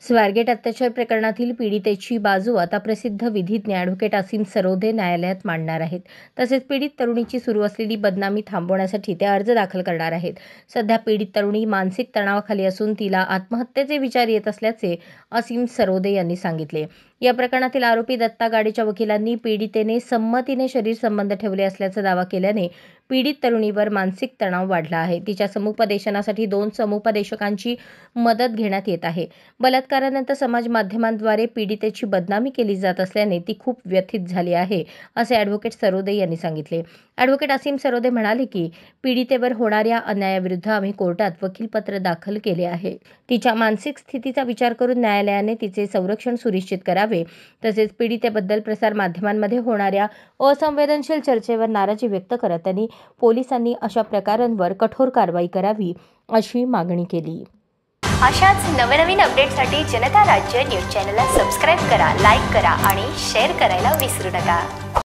स्वारगेट अत्याचार प्रकरणातील पीडितेची बाजू आता प्रसिद्ध विधिज्ञ ॲडव्होकेट असीम सरोदे न्यायालयात मांडणार आहेत. तसेच पीडित तरुणीची सुरू असलेली बदनामी थांबवण्यासाठी ते अर्ज दाखल करणार आहेत. सध्या पीडित तरुणी मानसिक तणावाखाली असून तिला आत्महत्येचे विचार येत असल्याचे असीम सरोदे यांनी सांगितले. या प्रकरणातील आरोपी दत्ता गाडेच्या वकिलांनी पीडितेने संमतीने शरीर संबंध ठेवले असल्याचा दावा केल्याने पीडित तरुणीवर मानसिक तणाव वाढला आहे. तिच्या समुपदेशनासाठी 2 समुपदेशकांची मदत घेण्यात येत आहे. बलात्कारानंतर समाज माध्यमांद्वारे पीडितेची बदनामी केली जात असल्याने ती खूप व्यथित झाली आहे, असे ॲडव्होकेट सरोदे यांनी सांगितले. ॲडव्होकेट असीम सरोदे म्हणाले की पीडितेवर होणाऱ्या अन्यायाविरुद्ध आम्ही कोर्टात वकीलपत्र दाखल केले आहे. तिच्या मानसिक स्थितीचा विचार करून न्यायालयाने तिचे संरक्षण सुनिश्चित करावे. तसेच पीडितेबद्दल प्रसार माध्यमांमध्ये होणाऱ्या असंवेदनशील चर्चेवर नाराजी व्यक्त करत त्यांनी पोलिसांनी अशा प्रकारांवर कठोर कारवाई करावी अशी मागणी केली. अशाच नवनवीन अपडेटसाठी जनता राज्य न्यूज चॅनलला सबस्क्राईब करा, लाईक करा आणि शेअर करायला विसरू नका.